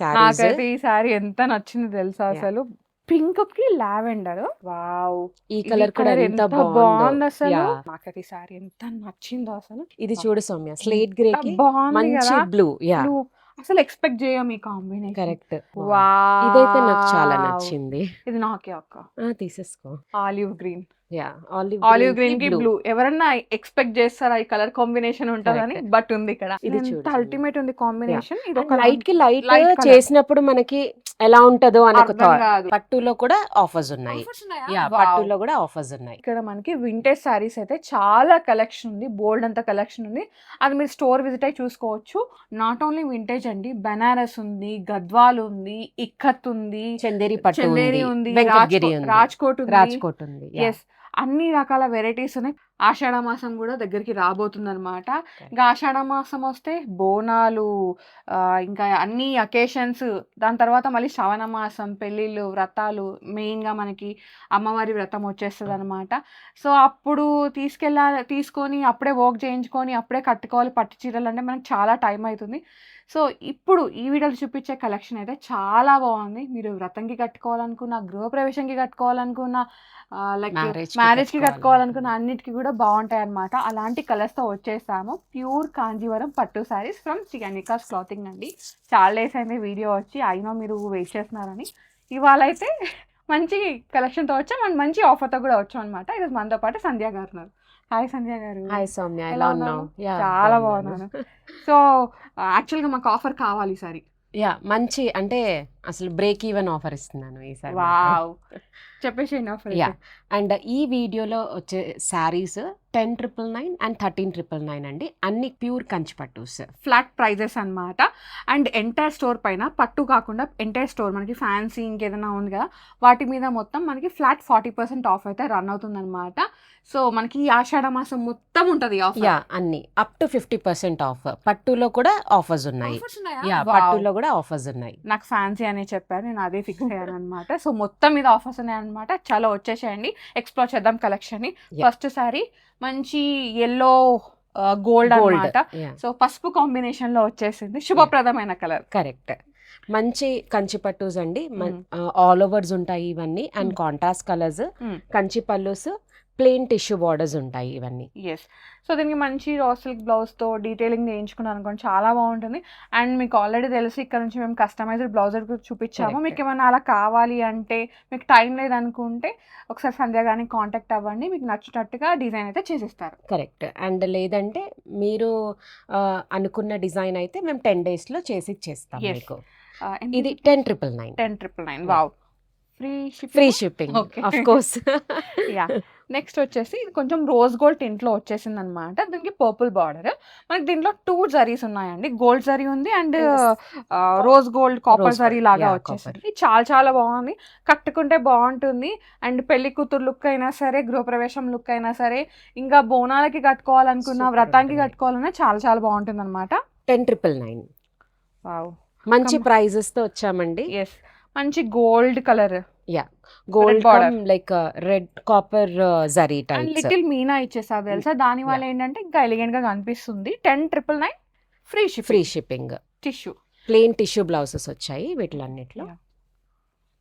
శారీస్. నాకైతే ఈ సారీ ఎంత నచ్చింది తెలుసా Yeah. అసలు. పింక్ కి లావెండర్, వావ్! ఈ ఇది కలర్ కూడా కలర్ ఎంత ఎంత బాగుందో. బాగుంది అసలు. యా, నాకైతే ఈ సారీ ఎంత నచ్చిందో అసలు. ఇది చూడు సౌమ్య, స్లేట్ గ్రే ఎంత కి బాగుంది మంచి కదా బ్లూ. Yeah, blue. అసలు ఎక్స్పెక్ట్ చేయం ఈ కాంబినేషన్. కరెక్ట్. వావ్! ఇదైతే నాకు చాలా నచ్చింది. ఇది నాకే అక్క. తీసేసుకో. Olive green, yeah, olive olive green green కి కి బ్లూ. బ్లూ. ఎవరన్నా ఎక్స్పెక్ట్ చేస్తారా ఈ కలర్ కాంబినేషన్ ఉంటుందని? Correct. బట్ ఉంది ఇక్కడ. ఇది ఎంత చూడు అల్టిమేట్ ఉంది కాంబినేషన్. ఇది ఒక లైట్ కి లైట్ light colour. చేసినప్పుడు మనకి ఎలా ఉంటదో అని ఒక అర్థం thought. కాదు. పట్టులో కూడా ఆఫర్స్ ఉన్నాయి. Offers ఉన్నాయా? Yeah, Wow. పట్టులో కూడా ఆఫర్స్ ఉన్నాయి. ఇక్కడ మనకి వింటేజ్ సారీస్ అయితే చాలా కలెక్షన్ ఉంది, బోల్డ్ అంత కలెక్షన్ ఉంది. అది మీరు స్టోర్ విజిట్ అయి చూసుకోవచ్చు. నాట్ ఓన్లీ వింటేజ్ అండి, బనారస్ ఉంది, గద్వాల్ ఉంది, ఇక్కత్ ఉంది, చందేరి పట్టు చందేరి ఉంది, ఉంది, వెంకటగిరి ఉంది, రాజ్కోట్ ఉంది. రాజ్కోట్ ఉంది. ఎస్, అన్ని రకాల వెరైటీస్ ఉన్నాయి. ఆషాఢ మాసం కూడా దగ్గరికి రాబోతుంది అనమాట. ఇంకా ఆషాఢ మాసం వస్తే బోనాలు, ఇంకా అన్ని అకేషన్స్, దాని తర్వాత మళ్ళీ శ్రవణ మాసం, పెళ్ళిళ్ళు, వ్రతాలు, మెయిన్గా మనకి అమ్మవారి వ్రతం వచ్చేస్తుంది అనమాట. సో అప్పుడు తీసుకొని అప్పుడే వర్క్ చేయించుకొని అప్పుడే కట్టుకోవాలి పట్టు చీరలు అంటే మనకి చాలా టైం అవుతుంది. సో ఇప్పుడు ఈ వీడియోలో చూపించే కలెక్షన్ అయితే చాలా బాగుంది. మీరు వ్రతంకి కట్టుకోవాలనుకున్న, గృహప్రవేశంకి కట్టుకోవాలనుకున్న, లైక్ మ్యారేజ్కి కట్టుకోవాలనుకున్న అన్నిటికీ కూడా బాగుంటాయి అనమాట. అలాంటి కలర్స్తో వచ్చేసాము. ప్యూర్ కాంజీవరం పట్టు శారీస్ ఫ్రమ్ శ్రీగణికాస్ క్లాతింగ్ అండి. చాలా డేస్ అయింది వీడియో వచ్చి, అయినా మీరు వెయిట్ చేస్తున్నారని. ఇవాళ అయితే మంచి కలెక్షన్తో వచ్చాం అండ్ మంచి ఆఫర్తో కూడా వచ్చాం అనమాట. ఈరోజు మనతో పాటు సంధ్య గారు ఉన్నారు. హాయ్ సంధ్య గారు. హాయ్ సౌమ్య, ఎలా ఎలా ఉన్నారు? ఉన్నావు? చాలా బాగున్నాను. సో యాక్చువల్గా మాకు ఆఫర్ కావాలి ఈసారి. యా, మంచి అంటే అసలు బ్రేక్ ఈవెన్ ఆఫర్ ఇస్తున్నాను ఈసారి. వావ్, చెప్పేసేయండి ఆఫర్. యా, అండ్ ఈ వీడియోలో వచ్చే శారీస్ 10,999 అండ్ 13,999 అండి. అన్ని ప్యూర్ కంచి పట్టుస్, ఫ్లాట్ ప్రైజెస్ అన్నమాట. అండ్ ఎంటైర్ స్టోర్ పైన పట్టు కాకుండా ఎంటైర్ స్టోర్ మనకి ఫ్యాన్సీ ఇంకేదైనా ఉంది కదా, వాటి మీద మొత్తం మనకి ఫ్లాట్ 40% ఆఫ్ అయితే రన్ అవుతుంది అనమాట. సో మనకి ఈ ఆషాఢ మాసం మొత్తం ఉంటుంది ఆఫర్. యా, అన్ని అప్ టు 50% ఆఫ్. పట్టులో కూడా ఆఫర్స్ ఉన్నాయి. యా, పట్టులో కూడా ఆఫర్స్ ఉన్నాయి. నాకు ఫ్యాన్సీ అని చెప్పారు, నేను అదే ఫిక్స్ అయ్యాను అనమాట. సో మొత్తం మీద ఆఫర్స్ ఉన్నాయి అనమాట. చాలా వచ్చేసేయండి, ఎక్స్ప్లోర్ చేద్దాం కలెక్షన్ ని. ఫస్ట్ సారీ మంచి ఎల్లో గోల్డ్ అన్నమాట. సో పసుపు కాంబినేషన్ లో వచ్చేసింది, శుభప్రదమైన కలర్. కరెక్ట్. మంచి కంచి పట్టుస్ అండి, ఆల్ ఓవర్స్ ఉంటాయి ఇవన్నీ. And contrast colours, Kanchi pallus, plain tissue borders ఉంటాయి ఇవన్నీ. ఎస్, సో దీనికి మంచి రా సిల్క్ బ్లౌజ్తో డీటెయిలింగ్ చేయించుకున్నాను అనుకోండి, చాలా బాగుంటుంది. అండ్ మీకు ఆల్రెడీ తెలిసి ఇక్కడ నుంచి మేము కస్టమైజ్డ్ బ్లౌజ్ చూపించాము. మీకు ఏమైనా అలా కావాలి అంటే, మీకు టైం లేదనుకుంటే ఒకసారి సంధ్య గారిని కాంటాక్ట్ అవ్వండి, మీకు నచ్చినట్టుగా డిజైన్ అయితే చేసిస్తారు. కరెక్ట్. అండ్ లేదంటే మీరు అనుకున్న డిజైన్ అయితే మేము 10 daysలో చేసి ఇచ్చేస్తాం మీకు. ఇది 10,999. 10,999. Wow, free shipping of course. Yeah, next వచ్చేసి ఇది కొంచెం రోజ్ గోల్డ్ టింట్లో వచ్చేసింది అనమాట. దీనికి పర్పుల్ బార్డర్. మనకి దీంట్లో 2 జరీస్ ఉన్నాయండి, గోల్డ్ జరీ ఉంది and rose gold copper zari లాగా వచ్చేసింది. చాలా చాలా బాగుంది, కట్టుకుంటే బాగుంటుంది. అండ్ పెళ్లి కూతురు లుక్ అయినా సరే, గృహప్రవేశం లుక్ అయినా సరే, ఇంకా బోనాలకి కట్టుకోవాలనుకున్న, వ్రతానికి కట్టుకోవాలన్నా చాలా చాలా బాగుంటుంది అనమాట. 10,999. వావ్, మంచి ప్రైజెస్ తో వచ్చామండి. ఎస్, మంచి gold colour. Yeah, gold border like red copper zari type. Little Meena ఇచ్చేసారు తెలుసా, దాని వల్ల ఏంటంటే ఇంకా ఎలిగెంట్ గా కనిపిస్తుంది. 10,999 free shipping. Tissue, plain tissue blouses వచ్చాయి వీటిలన్నిట్లో.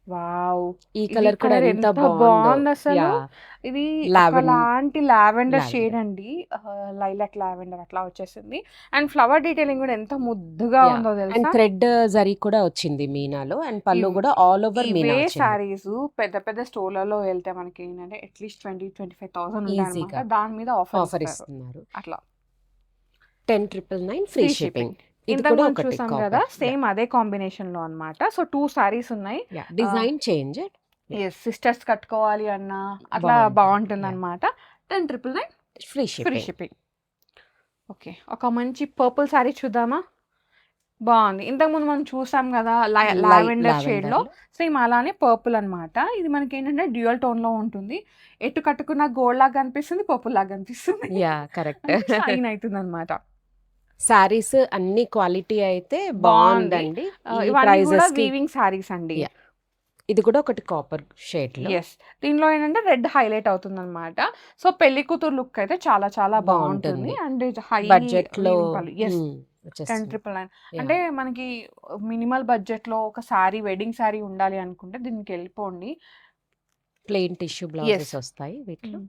వావ్, ఈ కలర్ కూడా ఎంత బాగుంది అసలు. ఇది లాంటి లావెండర్ షేడ్ అండి, లైలాక్ లావెండర్ అట్లా వచ్చేసింది. అండ్ ఫ్లవర్ డీటెయిలింగ్ కూడా ఎంత ముద్దుగా ఉందో తెలుసా. అండ్ థ్రెడ్ జరీ కూడా వచ్చింది మీనాలో. అండ్ పళ్ళు కూడా ఆల్ ఓవర్ మీనా. సారీస్ పెద్ద పెద్ద స్టోర్లలో వెళ్తే మనకి ఏంటంటే అట్లీస్ట్ 20,000-25,000 ఈజీగా, దాని మీద ఆఫర్ ఇస్తున్నారు. అట్లా 10,999 ఫ్రీ షిప్పింగ్. ఇంతకు చూసాం కదా, సేమ్ అదే కాంబినేషన్ లో అన్నమాట. సో 2 సారీస్ ఉన్నాయి, డిజైన్ చేంజ్. సిస్టర్స్ కట్టుకోవాలి అన్నా అట్లా బాగుంటుంది అనమాట. 10,999 ఫ్రీ షిప్పింగ్. ఓకే, ఒక మంచి పర్పుల్ సారీ చూద్దామా? బాగుంది. ఇంతకుముందు మనం చూసాం కదా లావెండర్ షేడ్ లో, సేమ్ అలానే పర్పుల్ అనమాట. ఇది మనకి ఏంటంటే డ్యూయల్ టోన్ లో ఉంటుంది. ఎటు కట్టుకున్న గోల్డ్ లాగా కనిపిస్తుంది, పర్పుల్ లాగా కనిపిస్తుంది. కరెక్ట్, షైన్ అవుతుంది అనమాట. సారీస్ అన్ని క్వాలిటీ అయితే బాగుందండి. వీవింగ్ సారీస్ అండి. ఇది కూడా ఒకటి కాపర్ షేడ్ లో. ఎస్, దీనిలో ఏంటంటే రెడ్ హైలైట్ అవుతుంది అనమాట. సో పెళ్లి కూతురు లుక్ అయితే చాలా చాలా బాగుంటుంది. అండ్ హై బడ్జెట్ లో వచ్చేస్తుంది. 10,999 అంటే మనకి మినిమల్ బడ్జెట్ లో ఒక సారీ వెడ్డింగ్ సారీ ఉండాలి అనుకుంటే దీనికి వెళ్ళిపోండి. ప్లెయిన్ టిష్యూ ఎస్ బ్లౌజెస్ వస్తాయి వీటిలో.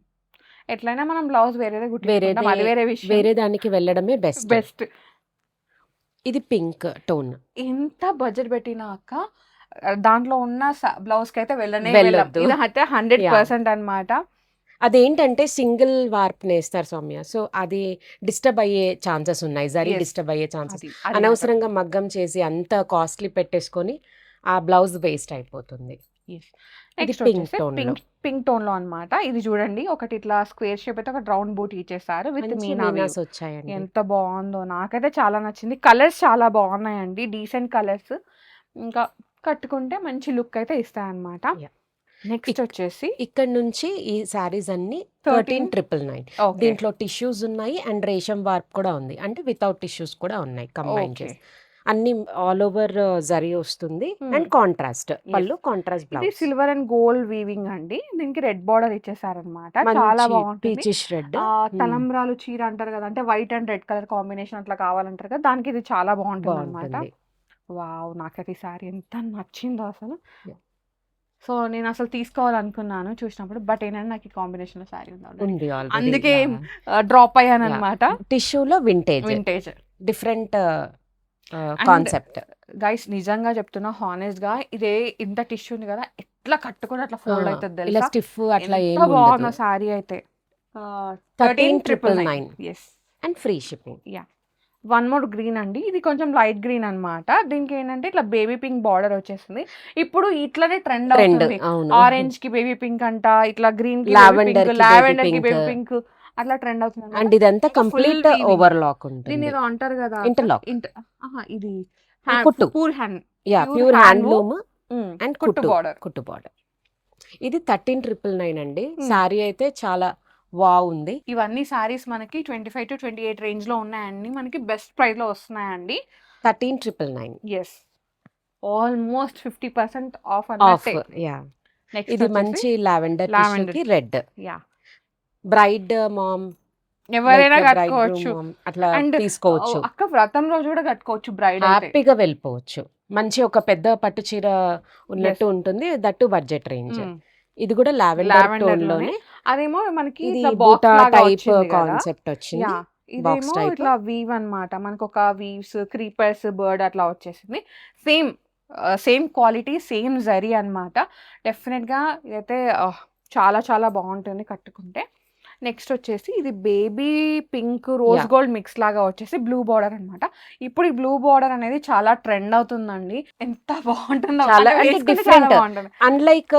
ఎట్లయినా మనం బ్లౌజ్ వేరేదే కుట్టించుకుంటాం, వేరేదే అది వేరే విషయం. వేరే దానికి వెళ్ళడమే బెస్ట్. బెస్ట్. ఇది పింక్ టోన్. ఎంత బడ్జెట్ పెట్టినా అక్క దాంట్లో ఉన్న బ్లౌజ్ కి అయితే వెళ్ళనే వెళ్ళం. వెళ్ళొద్దు. ఇది అయితే 100% అన్నమాట. అదేంటంటే సింగిల్ వార్ప్ నేస్తారు సౌమ్య. సో అది డిస్టర్బ్ అయ్యే ఛాన్సెస్ ఉన్నాయి. జరీ Yes. డిస్టర్బ్ అయ్యే ఛాన్సెస్. అది అది అనవసరంగా మగ్గం చేసి అంత కాస్ట్లీ పెట్టేసుకొని ఆ బ్లౌజ్ వేస్ట్ అయిపోతుంది. ఇది నెక్స్ట్ పింక్ వచ్చేసి టోన్ లో పింక్ టోన్ లో అన్నమాట. ఇది చూడండి, ఒకటి ఇట్లా స్క్వేర్ షేప్ అయితే ఒక రౌండ్ బూట్ ఇచ్చేసారు విత్ మంచి మీనా మీనాస్ weave. వచ్చాయండి. ఎంత బాగుందో, నాకైతే చాలా నచ్చింది. కలర్స్ చాలా బాగున్నాయండి, డీసెంట్ కలర్స్. ఇంకా కట్టుకుంటే మంచి లుక్ అయితే ఇస్తాయన్నమాట. Yeah. నెక్స్ట్ వచ్చేసి ఇక్కడ నుంచి ఈ శారీస్ అన్ని 13 13,999. ఓకే దీంట్లో టిష్యూస్ ఉన్నాయి అండ్ రేషం వార్ప్ కూడా ఉంది. అంటే వితౌట్ టిష్యూస్ కూడా ఉన్నాయి కంబైన్ ఓకే చేసి. అన్ని ఆల్ ఓవర్ జరీ వస్తుంది అండ్ కాంట్రాస్ట్ పళ్ళు, కాంట్రాస్ట్ ఇది blouse. Silver and gold weaving అండి. దీనికి రెడ్ బార్డర్ ఇచ్చేసారనమాట, చాలా మంచి బాగుంటుంది. Peachish red. తలంబ్రాలు చీర అంటారు కదా, అంటే white and red colour combination అట్లా కావాలంటారు కదా, దానికి ఇది చాలా బాగుంటుంది అనమాట. బాగుంటుంది. వావ్, నాకైతే ఈ సారీ ఎంత నచ్చిందో అసలు. Yeah. సో నేను అసలు తీసుకోవాలనుకున్నాను చూసినప్పుడు, బట్ ఏంటంటే నాకు ఈ కాంబినేషన్ లో సారీ ఉంది, ఉంది already. అందుకే Yeah. డ్రాప్ అయ్యాను అనమాట. టిష్యూలో vintage vintage different concept. Guys నిజంగా చెప్తున్నా, హానెస్ట్ గా ఇదే ఇంత టిష్యూ ఉంది కదా, ఎట్లా కట్టుకొని అట్లా ఫోల్డ్ అవుతుంది ఇలా తెలుసా. స్టిఫ్ అట్లా ఎంత ఏం బాగుందో సారీ అయితే. 13,999 yes. And free shipping. One more green అండి, ఇది కొంచెం లైట్ గ్రీన్ అన్నమాట. దీనికి ఏంటంటే ఇట్లా బేబీ పింక్ బార్డర్ వచ్చేసింది. ఇప్పుడు ఇట్లనే ట్రెండ్ ట్రెండ్ అవుతుంది, అవును. ఆరెంజ్ కి బేబీ పింక్ అంట, ఇట్లా గ్రీన్ కి Lavender కి baby లావెండర్ కి pink. బేబీ పింక్ అట్లా ట్రెండ్ అవుతుంది అండ్ ఇదంతా ఇంకా full కంప్లీట్ weaving. ఓవర్లాక్ దీన్ని ఉంటుంది. ఏదో అంటారు కదా Interlock. ఇది కుట్టు. Poor hand yeah pure pure hand handloom and కుట్టు కుట్టు బార్డర్. కుట్టు బార్డర్. ఇది 13,999 అండి. శారీ అయితే చాలా వావ్ ఉంది. ఇవన్నీ సారీస్ మనకి 25 to 28 రేంజ్ లో ఉన్నాయండి, మనకి బెస్ట్ ప్రైస్ లో వస్తున్నాయండి. 13,999 ఎస్, ఆల్మోస్ట్ 50% ఆఫ్ ఆఫ్. అన్నట్టే. యా నెక్స్ట్ ఇది మంచి లావెండర్ Lavender. కి రెడ్. యా, బ్రైడ్ మామ్ ఎవరైనా కట్టుకోవచ్చు. అట్లా And తీసుకోవచ్చు. అక్క వ్రతం రోజు కూడా కట్టుకోవచ్చు బ్రైడ్ అయితే. హ్యాపీగా వెళ్ళిపోవచ్చు. మంచి ఒక పెద్ద పట్టు చీర ఉన్నట్టు ఉంటుంది, దట్టు బడ్జెట్ రేంజ్. ఇది కూడా లావెండర్ లావెండర్ టోన్ లోనే లోనే. అదేమో మనకి ఇది ఇట్లా బూటా బాక్స్ లాగా టైప్ వచ్చింది కదా. కాన్సెప్ట్ వచ్చింది. యా, box ఇదేమో type. ఇట్లా వీవ్ అన్నమాట, మనకు ఒక వీవ్స్, క్రీపర్స్, బర్డ్ అట్లా వచ్చేసింది. సేమ్ క్వాలిటీ, సేమ్ జరీ అన్నమాట. డెఫినెట్ గా ఇదైతే చాలా చాలా బాగుంటుంది కట్టుకుంటే. నెక్స్ట్ వచ్చేసి ఇది baby pink rose Yeah. Gold mix లాగా వచ్చేసి బ్లూ బార్డర్ అన్నమాట. ఇప్పుడు ఈ బ్లూ బార్డర్ అనేది చాలా ట్రెండ్ అవుతుందండి. ఎంత బాగుంటుందో, చాలా అంటే అంటే వేసుకుంటే చాలా different. బాగుంటుంది. Unlike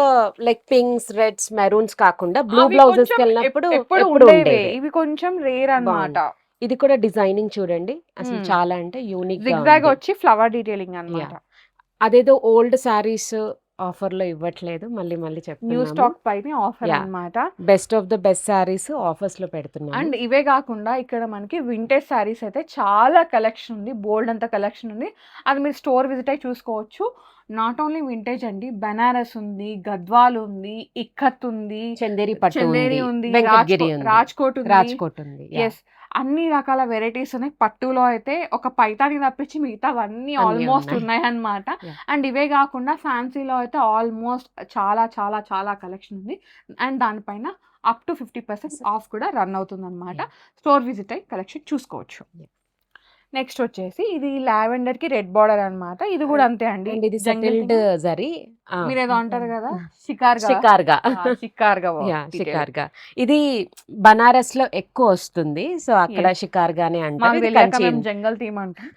like pinks, reds, maroons కాకుండా బ్లూ అవి బ్లౌజెస్ కొంచెం వెళ్ళినప్పుడు ఎప్పుడు ఎప్పుడు ఉండేవే, ఉండేవి. ఇవి కొంచెం రేర్ అన్నమాట. ఇది కూడా డిజైనింగ్ చూడండి, అసలు Hmm. చాలా అంటే యూనిక్ గా జిగ్జాగ్ ఉంది. వచ్చి ఫ్లవర్ డీటెయిలింగ్ అన్నమాట. అదేదో ఓల్డ్ సారీస్ ఆఫర్ లో ఇవ్వట్లేదు, మళ్ళీ మళ్ళీ న్యూ చెప్తున్నాము. స్టాక్ పైన ఆఫర్ Yeah. అన్నమాట. Best of the best saris offers లో పెడుతున్నాము. అండ్ ఇవే కాకుండా ఇక్కడ మనకి వింటేజ్ సారీస్ అయితే చాలా కలెక్షన్ ఉంది, బోల్డ్ అంత కలెక్షన్ ఉంది. అది మీరు స్టోర్ విజిట్ అయి చూసుకోవచ్చు. నాట్ ఓన్లీ వింటేజ్ అండి, బనారస్ ఉంది, గద్వాల్ ఉంది, ఇక్కత్ ఉంది, చందేరి పట్టు చందేరి ఉంది, ఉంది, వెంకటగిరి ఉంది, రాజ్కోట్ ఉంది. రాజ్కోట్ ఉంది. ఎస్, అన్ని రకాల వెరైటీస్ ఉన్నాయి. పట్టులో అయితే ఒక పైతాని తప్పించి మిగతావన్నీ అన్నీ ఆల్మోస్ట్ ఉన్నాయి. ఉన్నాయి అన్నమాట. Yeah. అండ్ ఇవే కాకుండా ఫ్యాన్సీలో అయితే ఆల్మోస్ట్ చాలా చాలా చాలా కలెక్షన్ ఉంది. అండ్ దానిపైన అప్ టు 50% ఆఫ్ కూడా రన్ అవుతుంది అనమాట. స్టోర్ విజిట్ అయ్యి కలెక్షన్ చూసుకోవచ్చు. Yeah. నెక్స్ట్ వచ్చేసి ఇది లావెండర్ కి రెడ్ బార్డర్ అన్నమాట. ఇది కూడా అంతే అండి, అండ్ ఇది jungle సెటిల్డ్ theme. జరీ. మీరు ఏదో అంటారు కదా, షికార్గా. షికార్గా. షికార్గా షికార్గా. ఇది బనారస్ లో ఎక్కువ వస్తుంది, సో అక్కడ షికార్గానే అంటారు. మాకు ఇది తెలియక కంచి. మేము జంగల్ థీమ్ అంటాం,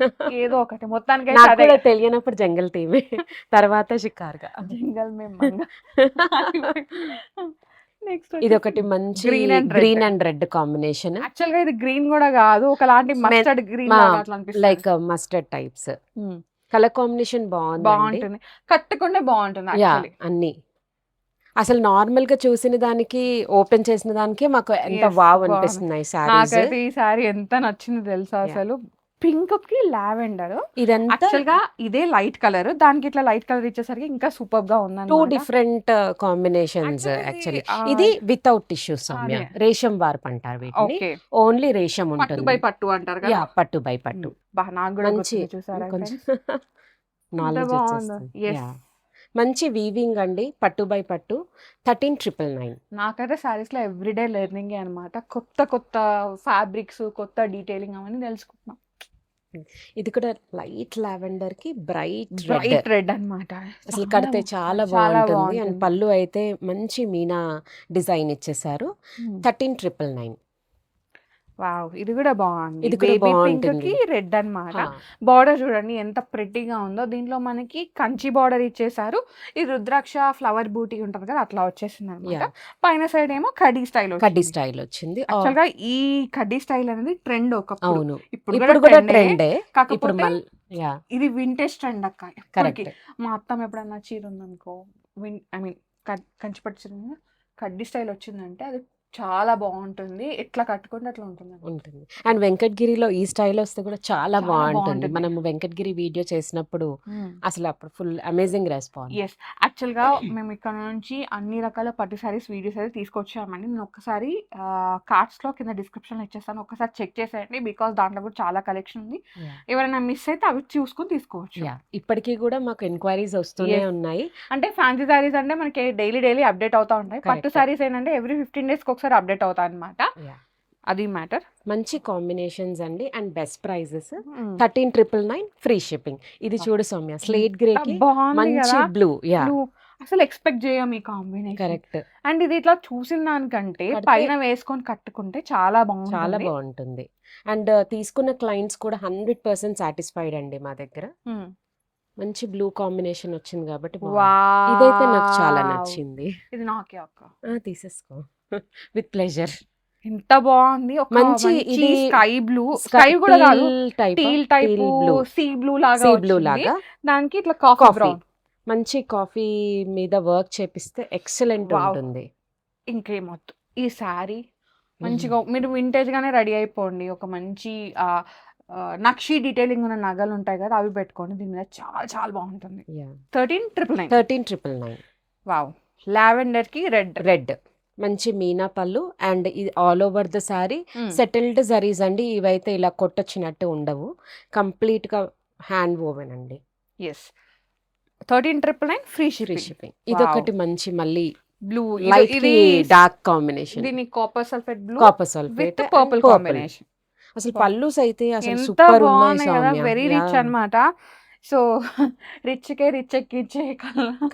ఏదో ఒకటి మొత్తానికి నాకు కూడా తెలియనప్పుడు జంగల్ టీవీ, తర్వాత షికార్గా. జంగల్ మేము నెక్స్ట్ ఇది ఒకటి మంచి green and red combination, actual గా ఇది గ్రీన్ కూడా కాదు, ఒకలాంటి మస్టర్డ్ గ్రీన్ అట్లా అనిపిస్తుంది. Like mustard types. Colour combination బాగుంది, బాగుంటుంది, కట్టుకుంటే బాగుంటుంది యా. actually. అన్ని అసలు నార్మల్ గా చూసిన దానికి ఓపెన్ చేసిన దానికి మాకు ఎంత Yes, వావ్ బాగుంది. అనిపిస్తున్నాయి సారీస్. నాకైతే ఈ సారీ ఎంత నచ్చింది తెలుసా Yeah. అసలు. పింక్ కి లావెండర్. ఇదంతా యాక్చువల్ గా ఇదే లైట్ కలర్, దానికి ఇట్లా లైట్ కలర్ ఇచ్చేసరికి ఇంకా సూపర్ గా టూ ఉందన్నమాట. Different combinations actually actually. ఇది వితౌట్ టిష్యూ సౌమ్య, అదే రేషం వార్పు అంటారు వీటిని. ఓకే, ఓన్లీ రేషం పట్టు ఉంటుంది. బై పట్టు అంటారు కదా. యా, పట్టు బై పట్టు. బా నాకు కూడా మంచి గుర్తుంది చూసారా కొంచెం ఫ్రెండ్స్, ఎంత నాలెడ్జ్ బాగుందో. వచ్చేస్తుంది. ఎస్, యా, మంచి వీవింగ్ అండి, పట్టు బై పట్టు. 13,999. నాకైతే సారీస్ లో ఎవ్రీడే లెర్నింగ్ అనమాట. కొత్త కొత్త ఫ్యాబ్రిక్స్, కొత్త డీటెయిలింగ్ అవన్నీ తెలుసుకుంటున్నాం. ఇది కూడా లైట్ లావెండర్ కి బ్రైట్ రెడ్. బ్రైట్ రెడ్ అన్నమాట. అసలు చాలా కడితే చాలా చాలా బాగుంటుంది. అండ్ బాగుంటుంది. పళ్ళు అయితే మంచి మీనా డిజైన్ ఇచ్చేసారు. 13,999. వావ్, ఇది కూడా బాగుంది. ఇది కూడా బేబీ పింక్ బాగుంటుంది. కి రెడ్ అన్నమాట. బార్డర్ చూడండి ఎంత ప్రెట్టీగా ఉందో. దీంట్లో మనకి కంచి బార్డర్ ఇచ్చేసారు. ఇది రుద్రాక్ష ఫ్లవర్ బూటీ ఉంటది కదా, అట్లా వచ్చేసింది అనమాట. యా, పైన సైడ్ ఏమో కడ్డీ స్టైల్ కడ్డీ వచ్చింది. స్టైల్ వచ్చింది. యాక్చువల్ గా ఈ కడ్డీ స్టైల్ అనేది ట్రెండ్ ఒకప్పుడు, అవును, ఇప్పుడు ఇప్పుడు కూడా కూడా ట్రెండే. ట్రెండే. ఇప్పుడు కాకపోతే మళ్ళీ యా, ఇది వింటేజ్ ట్రెండ్ అక్క. ఇప్పటికి కరెక్ట్. మా అత్తమ్మ ఎప్పుడన్నా చీర ఉందనుకో, ఐ మీన్ కంచిపట్టు చీర మీద కడ్డీ స్టైల్ వచ్చిందంటే అది చాలా బాగుంటుంది. ఎట్లా కట్టుకుంటే అట్లా ఉంటుంది. ఉంటుంది. అండ్ వెంకటగిరిలో ఈ స్టైల్ వస్తే కూడా చాలా చాలా బాగుంటుంది. బాగుంటుంది. మనం వెంకటగిరి వీడియో చేసినప్పుడు అసలు అప్పుడు ఫుల్ అమేజింగ్ రెస్పాన్స్. ఎస్, యాక్చువల్గా మేము ఇక్కడ నుంచి అన్ని రకాల పట్టు సారీస్ వీడియోస్ అయితే తీసుకొచ్చామండి. నేను ఒక్కసారి కార్డ్స్లో కింద డిస్క్రిప్షన్లో ఇచ్చేస్తాను, ఒక్కసారి చెక్ చేసేయండి. బికాస్ దాంట్లో కూడా చాలా కలెక్షన్ ఉంది. ఎవరైనా మిస్ అయితే అవి చూసుకొని తీసుకోవచ్చు. యా, ఇప్పటికీ కూడా మాకు ఎంక్వైరీస్ వస్తూనే Yes. ఉన్నాయి. అంటే ఫ్యాన్సీ సారీస్ అంటే మనకి డైలీ అప్డేట్ అవుతా ఉంటాయి. పట్టు Correct. సారీస్ ఏంటంటే ఎవ్రీ 15 days ఒకసారి అప్డేట్ అవుతాయి అనమాట. యా, అది మ్యాటర్. మంచి కాంబినేషన్స్ అండి and best prices. 13,999 free shipping. ఇది చూడు సౌమ్య, స్లేట్ గ్రే కి బాగుంది మంచి కదా. బ్లూ. యా, నువ్వు అసలు ఎక్స్పెక్ట్ చేయం ఈ కాంబినేషన్. కరెక్ట్. అండ్ ఇది ఇట్లా చూసిన దానికంటే కడితే పైన వేసుకొని కట్టుకుంటే చాలా చాలా బాగుంటుంది. బాగుంటుంది. అండ్ తీసుకున్న క్లయింట్స్ కూడా 100% సాటిస్ఫైడ్ అండి మా దగ్గర. మంచి బ్లూ కాంబినేషన్ వచ్చింది కాబట్టి బాగుంది. ఇదైతే నాకు చాలా వావ్, నచ్చింది. ఇది నాకే అక్క. తీసేసుకో విత్ ప్లెజర్. ఎంత బాగుంది. ఒక మంచి మంచి ఇది స్కై బ్లూ, స్కై కూడా కాదు, teal type blue, sea blue లాగా సీ బ్లూ వచ్చింది. లాగా. దానికి ఇట్లా కాఫీ కాఫీ, బ్రౌన్. మంచి కాఫీ మీద వర్క్ చేపిస్తే ఎక్సలెంట్ వావ్, ఉంటుంది. ఇంకేమొద్దు. ఈ శారీ మంచిగా మీరు వింటేజ్ గానే రెడీ అయిపోండి. ఒక మంచి నక్షి డీటెయిలింగ్ ఉన్న నగలు ఉంటాయి కదా, అవి పెట్టుకోండి. దీని మీద చాలా చాలా బాగుంటుంది. 13,999. 13,999. వావ్, లావెండర్ కి రెడ్. రెడ్, మంచి మీనా పళ్ళు అండ్ ఇది all over the sari settled zaris అండి. ఇవైతే ఇలా కొట్టొచ్చినట్టు ఉండవు, కంప్లీట్ గా హ్యాండ్ వోవెన్ అండి. Yes, 13,999 free free shipping. Shipping. ఇదొకటి మంచి మళ్ళీ బ్లూ, లైట్ ఇది డార్క్ కాంబినేషన్. దీన్ని copper sulphate blue copper with sulphate purple combination. అసలు పళ్ళుస్ అయితే అసలు ఎంత సూపర్ ఉన్నాయి బాగున్నాయి కదా, సౌమ్య. వెరీ రిచ్ అన్నమాట. సో రిచ్ ఎక్కించే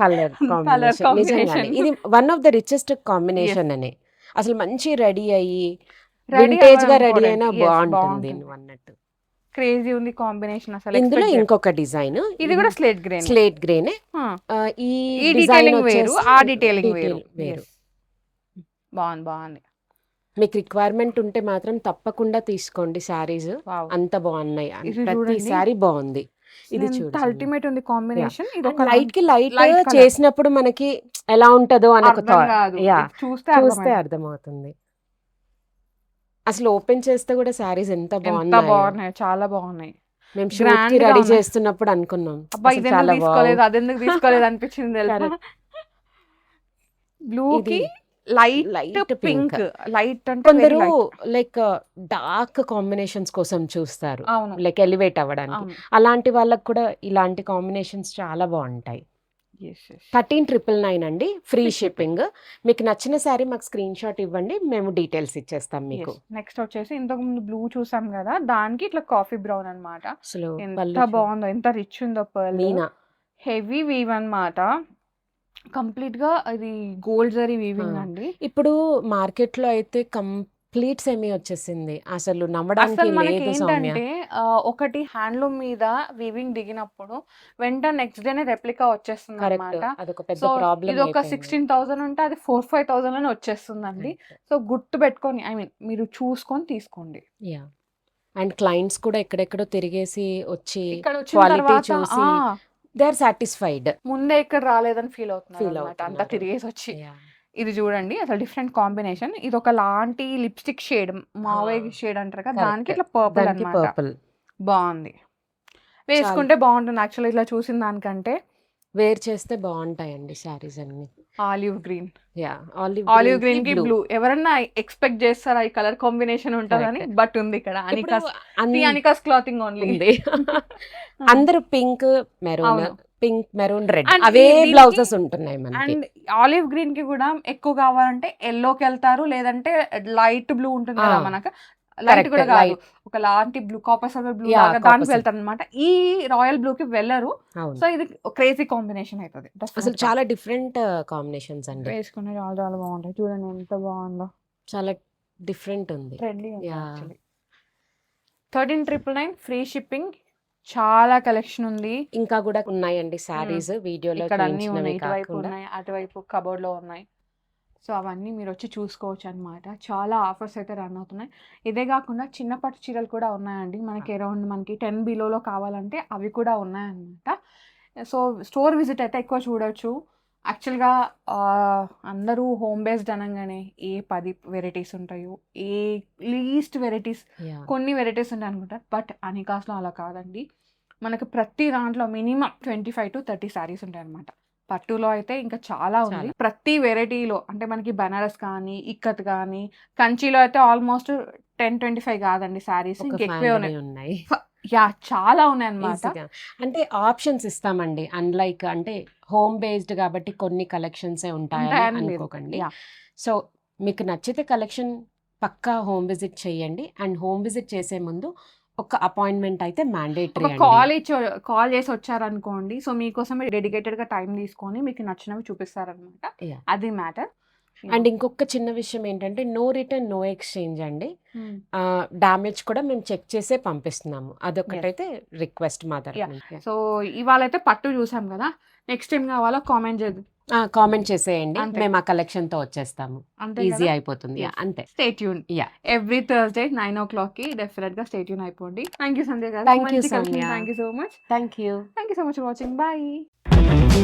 కలర్ కాంబినేషన్ నిజంగానే ఇది one of the richest combination అనే. అసలు మంచి రెడీ అయ్యి వింటేజ్ గా రెడీ అయినా బాగుంటుంది నువ్వు అన్నట్టు. క్రేజీ ఉంది కాంబినేషన్ అసలు. ఇందులో ఇంకొక డిజైన్, ఇది కూడా స్లేట్ గ్రే. స్లేట్ గ్రేనే. ఈ ఈ డీటెయిలింగ్ వేరు, ఆ డీటెయిలింగ్ వేరు. వేరు. బాగుంది. మీకు రిక్వైర్మెంట్ ఉంటే మాత్రం తప్పకుండా తీసుకోండి సారీస్, అంత బాగున్నాయి. ప్రతి సారీ బాగుంది. ఇది చూడండి, అల్టిమేట్ ఉంది కాంబినేషన్. ఇది ఒక లైట్ కి లైట్ చేసినప్పుడు మనకి ఎలా ఉంటదో అని ఒక చూస్తే అర్థమవుతుంది. అసలు ఓపెన్ చేస్తే కూడా సారీస్ ఎంత బాగున్నాయి, చాలా బాగున్నాయి. మేము షూట్ కి రెడీ చేస్తున్నప్పుడు అనుకున్నాం, చాలా తీసుకోలేదు, అదెందుకు తీసుకోలేదు అనిపించింది తెలుసా. బ్లూ కి లైట్ పింక్, లైట్ అంటే కొందరు లైక్ డార్క్ కాంబినేషన్స్ కోసం చూస్తారు, లైక్ ఎలివేట్ అవ్వడానికి. అలాంటి వాళ్ళకి కూడా ఇలాంటి కాంబినేషన్స్ చాలా బాగుంటాయి. 13,999 అండి, ఫ్రీ షిప్పింగ్. మీకు నచ్చిన సారీ మాకు స్క్రీన్ షాట్ ఇవ్వండి, మేము డీటెయిల్స్ ఇచ్చేస్తాం మీకు. నెక్స్ట్ వచ్చేసి ఇంతకు ముందు బ్లూ చూసాం కదా, దానికి ఇట్లా కాఫీ బ్రౌన్ అన్నమాట. అసలు ఎంత బాగుందో, ఎంత రిచ్ ఉందో పర్ల్. హెవీ వీవ్ అన్నమాట, కంప్లీట్ గా అది గోల్డ్ జరీ వీవింగ్ అండి. ఇప్పుడు మార్కెట్ లో అయితే కంప్లీట్ సెమీ వచ్చేసింది, అసలు నమ్మడానికి లేదు సౌమ్య. ఏంటంటే ఒకటి హ్యాండ్లూమ్ మీద వీవింగ్ దిగినప్పుడు వెంటనే నెక్స్ట్ డేనే రెప్లికా వచ్చేస్తుంది అన్నమాట. అదొక పెద్ద ప్రాబ్లం. ఇది ఒక 16,000 ఉంటే అది 4-5,000 లోనే వచ్చేస్తుందండి. సో గుర్తు పెట్టుకొని, ఐ మీన్ మీరు చూసుకొని తీసుకోండి. అండ్ క్లయింట్స్ కూడా ఎక్కడెక్కడో తిరిగేసి వచ్చి ఇక్కడ వచ్చిన క్వాలిటీ తర్వాత చూసి దే ఆర్ సాటిస్ఫైడ్. ముందే ఇక్కడ రాలేదని ఫీల్ అవుతున్నారు అంతా తిరిగేసి వచ్చి. ఇది చూడండి, అసలు డిఫరెంట్ కాంబినేషన్. ఇది ఒక లాంటి లిప్స్టిక్ షేడ్, మావే షేడ్ అంటారు కదా, దానికి ఇట్లా పర్పుల్ అన్నమాట. బాగుంది, వేసుకుంటే బాగుంటుంది యాక్చువల్లీ ఇట్లా చూసిన దానికంటే. వేర్ చేస్తే బాగుంటాయండి శారీస్ అన్ని. Olive green, yeah olive green కి బ్లూ, ఎవరన్నా ఎక్స్పెక్ట్ చేస్తారా ఈ కలర్ కాంబినేషన్ ఉంటుందని? Correct. బట్ ఉంది ఇక్కడ ఇప్పుడు అనికాస్ క్లాతింగ్ ఓన్లీ ఉంది. అందరూ పింక్ మెరూన్, అవును. పింక్ మెరూన్ రెడ్ And అవే దీనికి- బ్లౌజెస్ ఉంటున్నాయి మనకి. అండ్ ఆలివ్ గ్రీన్ కి కూడా ఎక్కువ కావాలంటే ఎల్లోకి వెళ్తారు, లేదంటే లైట్ బ్లూ ఉంటుంది కదా మనకు, లైట్ Correct, కూడా కాదు, light. ఒక లాంటి blue, copper silver blue Yeah, లాగా copper దానికి silver. వెళ్తారు అనమాట. ఈ రాయల్ బ్లూ కి వెళ్ళరు. అవును. సో ఇది క్రేజీ కాంబినేషన్ అవుతుంది. అసలు చాలా డిఫరెంట్ కాంబినేషన్స్ అండి. వేసుకునే చాలా చాలా బాగుంటాయి. చూడండి ఎంత బాగుందో, చాలా డిఫరెంట్ ఉంది. ట్రెండీ. Yeah. 13,999 free shipping. చాలా కలెక్షన్ ఉంది. ఇంకా కూడా ఉన్నాయండి శారీస్ వీడియోలో ఇక్కడ అన్ని చూపించినవి ఉన్నాయి, ఇటువైపు కాకుండా. ఉన్నాయి, అటువైపు కబోర్డ్ లో ఉన్నాయి. సో అవన్నీ మీరు వచ్చి చూసుకోవచ్చు అనమాట. చాలా ఆఫర్స్ అయితే రన్ అవుతున్నాయి. ఇదే కాకుండా చిన్న పట్టు చీరలు కూడా ఉన్నాయండి మనకి. అరౌండ్ మనకి 10 బిలోలో కావాలంటే అవి కూడా ఉన్నాయన్నమాట. సో స్టోర్ విజిట్ అయితే ఎక్కువ చూడొచ్చు. యాక్చువల్గా అందరూ హోమ్ బేస్డ్ అనగానే ఏ 10 వెరైటీస్ ఉంటాయో, ఏ లీస్ట్ వెరైటీస్ Yeah. కొన్ని వెరైటీస్ ఉంటాయి అనుకుంటారు. బట్ అనికాస్లో అలా కాదండి. మనకు ప్రతి దాంట్లో మినిమం 25 to 30 శారీస్ ఉంటాయి అనమాట. పట్టులో అయితే ఇంకా చాలా ఉంది. ప్రతి వెరైటీలో అంటే మనకి బనారస్ కానీ, ఇక్కత్ కానీ, కంచిలో అయితే ఆల్మోస్ట్ 10-25 కాదండి శారీస్, ఒక ఇంకెక్కువే 500 ఉన్నాయి. ఉన్నాయి. యా చాలా ఉన్నాయి అనమాట. ఈజీగా. అంటే ఆప్షన్స్ ఇస్తామండి. అన్లైక్ అంటే హోమ్ బేస్డ్ కాబట్టి కొన్ని కలెక్షన్స్ ఉంటాయని ఉంటాయని లేదు. అనుకోకండి. యా సో మీకు నచ్చితే కలెక్షన్ పక్కా హోమ్ విజిట్ చేయండి. అండ్ హోమ్ విజిట్ చేసే ముందు ఒక అపాయింట్మెంట్ అయితే మ్యాండేటరీ ఒక కాల్ చేసి వచ్చారనుకోండి, సో మీకోసం డెడికేటెడ్ గా టైం తీసుకొని మీకు నచ్చినవి చూపిస్తారనమాట. Yeah. అది మ్యాటర్. అండ్ ఇంకొక చిన్న విషయం ఏంటంటే నో రిటర్న్ నో ఎక్స్చేంజ్ అండి. డ్యామేజ్ కూడా మేము చెక్ చేసే పంపిస్తున్నాము. అదొకటైతే రిక్వెస్ట్ మా తరఫు నుంచి. సో ఇవాళ అయితే పట్టు చూసాం కదా, నెక్స్ట్ టైం కావాలో కామెంట్ చేద్దాం, కామెంట్ చేసేయండి, అంతే. మేము ఆ కలెక్షన్ తో వచ్చేస్తాము. అంతే ఈజీ కదా. అయిపోతుంది. Yes. అంతే. Stay tune. Yeah every Thursday 9 o'clock కి డెఫినెట్ గా స్టే ట్యూన్ అయిపోండి. థ్యాంక్ యూ సంధ్య గారు. Thank you, Soumya. Thank you so much. Thank you. Thank you so much for watching. Bye.